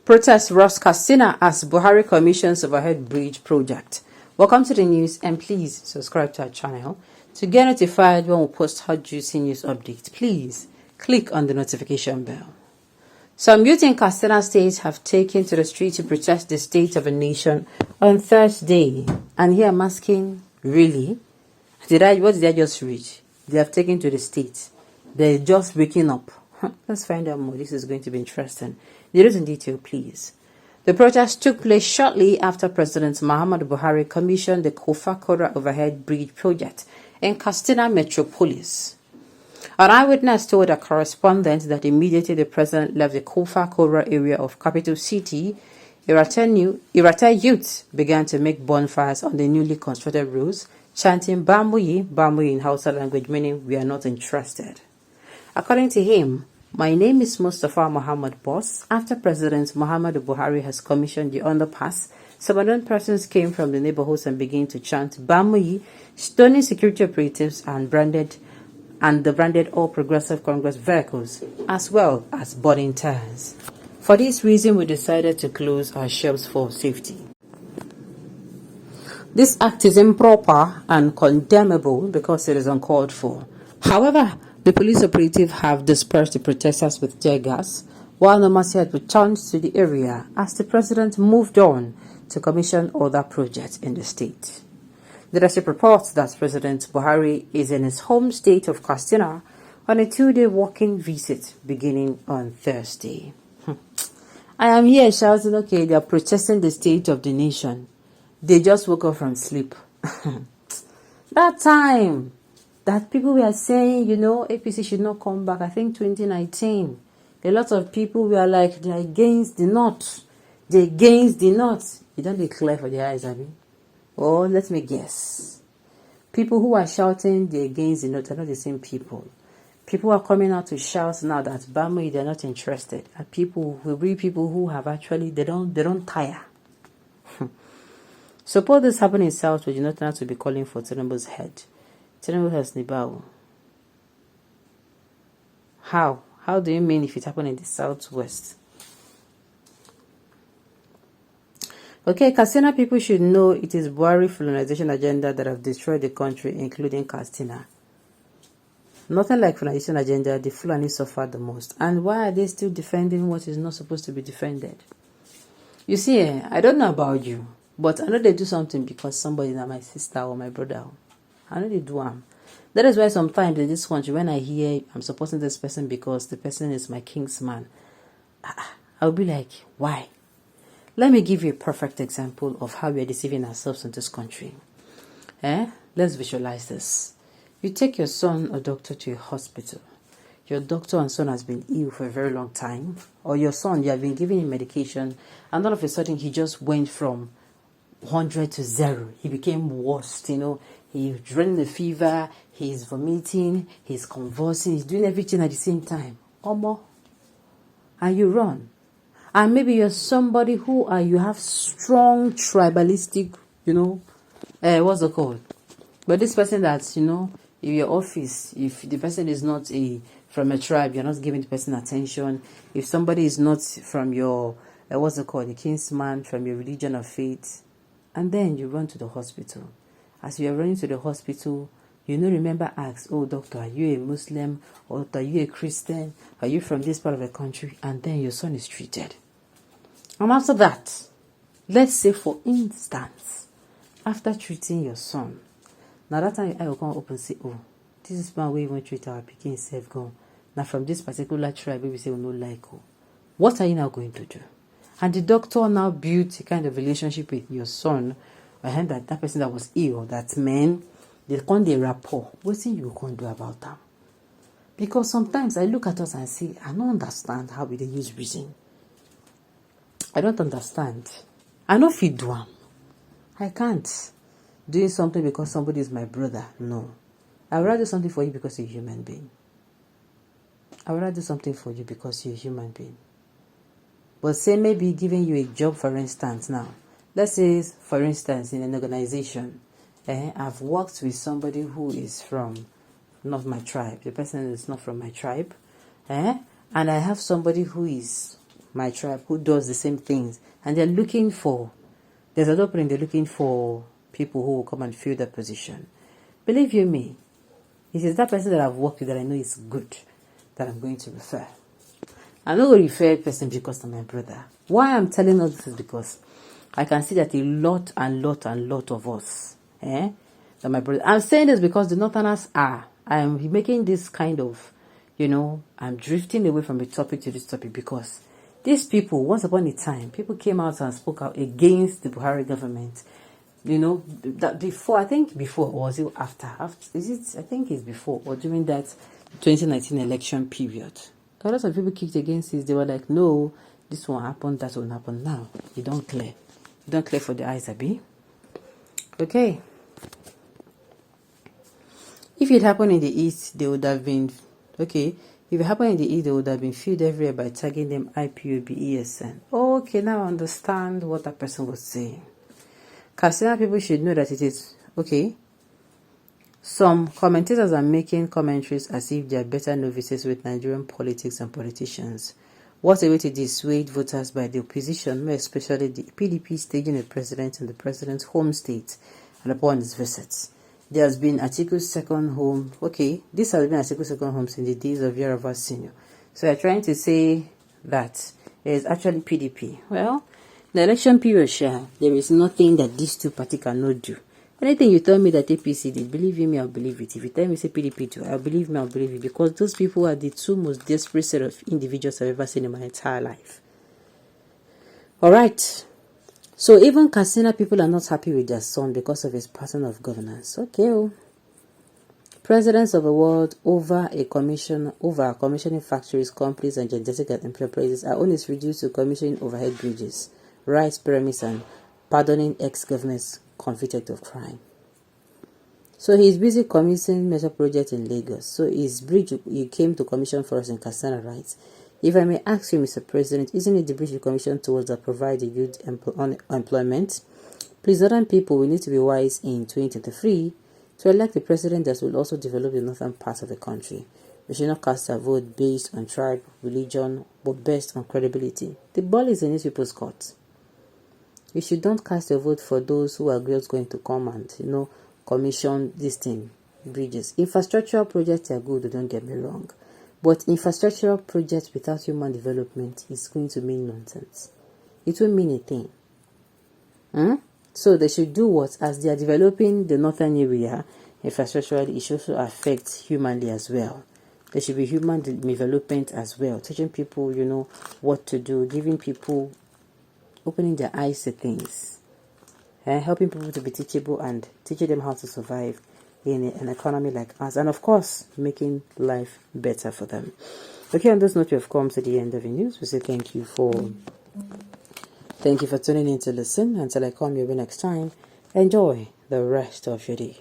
Protest rocks Katsina as Buhari commissions overhead bridge project. Welcome to the news and please subscribe to our channel to get notified when we post hot juicy news updates. Please click on the notification bell. Some youth in Katsina State have taken to the street to protest the state of a nation on Thursday. And here I'm asking, really? What did I just read? They have taken to the state. They're just waking up. Let's find out more. This is going to be interesting. The news in detail, please. The protest took place shortly after President Muhammadu Buhari commissioned the Kofa-Kora Overhead Bridge project in Katsina Metropolis. An eyewitness told a correspondent that immediately the president left the Kofa-Kora area of capital city, Irata youths began to make bonfires on the newly constructed roads, chanting Bamuyi in Hausa language, meaning we are not interested. According to him, my name is Mustafa Muhammad Boss. After President Muhammadu Buhari has commissioned the underpass, some unknown persons came from the neighborhoods and began to chant Bamuyi, stoning security operatives and the branded All Progressive Congress vehicles, as well as burning tires. For this reason, we decided to close our shops for safety. This act is improper and condemnable because it is uncalled for. However, the police operatives have dispersed the protesters with tear gas, while Nomasi had returned to the area as the president moved on to commission other projects in the state. The Hardship reports that President Buhari is in his home state of Katsina on a 2-day walking visit beginning on Thursday. I am here shouting, okay, they are protesting the state of the nation. They just woke up from sleep. That time that people were saying, APC should not come back, I think 2019, a lot of people were like, they're against the North. They're against the North. You don't declare for their eyes, I mean. Oh, let me guess. People who are shouting they're against the North are not the same people. People are coming out to shout now that Bamui, they're not interested. And people who have actually, they don't tire. Suppose this happened in South, you not have to be calling for Tinubu's head. Tinubu has Nibao. How? How do you mean if it happened in the Southwest? Okay, Katsina people should know it is Buhari colonization agenda that have destroyed the country, including Katsina. Nothing like colonization agenda, the Fulani suffered the most. And why are they still defending what is not supposed to be defended? You see, I don't know about you, but I know they do something because somebody is my sister or my brother. I know they do them. That is why sometimes in this country, when I hear I'm supporting this person because the person is my king's man, I'll be like, why? Let me give you a perfect example of how we are deceiving ourselves in this country. Let's visualize this. You take your son or daughter to a hospital. Your doctor and son has been ill for a very long time. Or your son, you have been giving him medication, and all of a sudden he just went from 100 to 0. He became worse, He's running the fever, he's vomiting, he's convulsing, he's doing everything at the same time. Omo. And you run. And maybe you're somebody who you have strong tribalistic, what's it called? But this person that's, if your office, if the person is not from a tribe, you're not giving the person attention. If somebody is not from your, what's it called, the kinsman, from your religion or faith, and then you run to the hospital. As you are running to the hospital, remember ask, oh doctor, are you a Muslim? Or are you a Christian? Are you from this part of the country? And then your son is treated. And after that, let's say for instance, after treating your son, now that time I will come up and say, oh, this is my way we want to treat our Peking self gone. Now from this particular tribe, we say we no like. Oh, what are you now going to do? And the doctor now built a kind of relationship with your son. I heard that person that was ill, that man, they can't do rapport. What thing you can't do about them? Because sometimes I look at us and say, I don't understand how we use reason. I don't understand. I know if you do them. I can't. Doing something because somebody is my brother. No. I would rather do something for you because you're a human being. I would rather do something for you because you're a human being. But say maybe giving you a job, for instance, now. Let's say, for instance, in an organization, I've worked with somebody who is from not my tribe. The person is not from my tribe. And I have somebody who is my tribe who does the same things, and they're looking for, there's an opening, they're looking for people who will come and fill that position. Believe you me, it is that person that I've worked with that I know is good that I'm going to refer. I'm not going to refer a person because I'm my brother. Why I'm telling all this is because I can see that a lot of us, that my brother. I'm saying this because the Northerners I'm making this kind of, I'm drifting away from the topic to this topic because these people, once upon a time, people came out and spoke out against the Buhari government. That before, I think before, or was it after? I think it's before or during that 2019 election period. A lot of people kicked against this. They were like, no, this won't happen, that won't happen. Now, you don't clear. You don't clear for the eyes, Abi. Okay. If it happened in the East, they would have been, okay. If it happened in the East, they would have been filled everywhere by tagging them IPOB, ESN. Okay, now I understand what that person was saying. Katsina people should know that it is, okay. Some commentators are making commentaries as if they are better novices with Nigerian politics and politicians. What a way to dissuade voters by the opposition, more especially the PDP staging a president in the president's home state and upon his visits. There has been Atiku's second home. Okay, this has been Atiku's second home since the days of Yarava Senior. So they're trying to say that it is actually PDP. Well, the election period, there is nothing that these two parties cannot do. Anything you tell me that APC did, believe you me, I'll believe it. If you tell me say PDP too, I'll believe it. Because those people are the two most desperate set of individuals I've ever seen in my entire life. Alright. So even Katsina people are not happy with their son because of his pattern of governance. Okay. Presidents of the world over commissioning factories, companies, and genetic enterprises, our own is reduced to commissioning overhead bridges, rice pyramids, and pardoning ex-governments convicted of crime. So he's busy commissioning major projects in Lagos. So his bridge he came to commission for us in Katsina, right? If I may ask you, Mr. President, isn't it the bridge you commissioned towards that provide the youth employment? Please, other people, we need to be wise in 2023 to elect a president that will also develop the northern part of the country. We should not cast our vote based on tribe, religion, but based on credibility. The ball is in these people's court. You should not cast your vote for those who are just going to come and, commission this thing, bridges. Infrastructural projects are good, don't get me wrong. But infrastructural projects without human development is going to mean nonsense. It won't mean a thing. So they should do what? As they are developing the northern area, infrastructurally, it should also affect humanly as well. There should be human development as well. Teaching people, what to do. Giving people, opening their eyes to things. Helping people to be teachable and teaching them how to survive in an economy like ours, and of course making life better for them. Okay, on this note, we have come to the end of the news. We say thank you for tuning in to listen. Until I come your way next time, enjoy the rest of your day.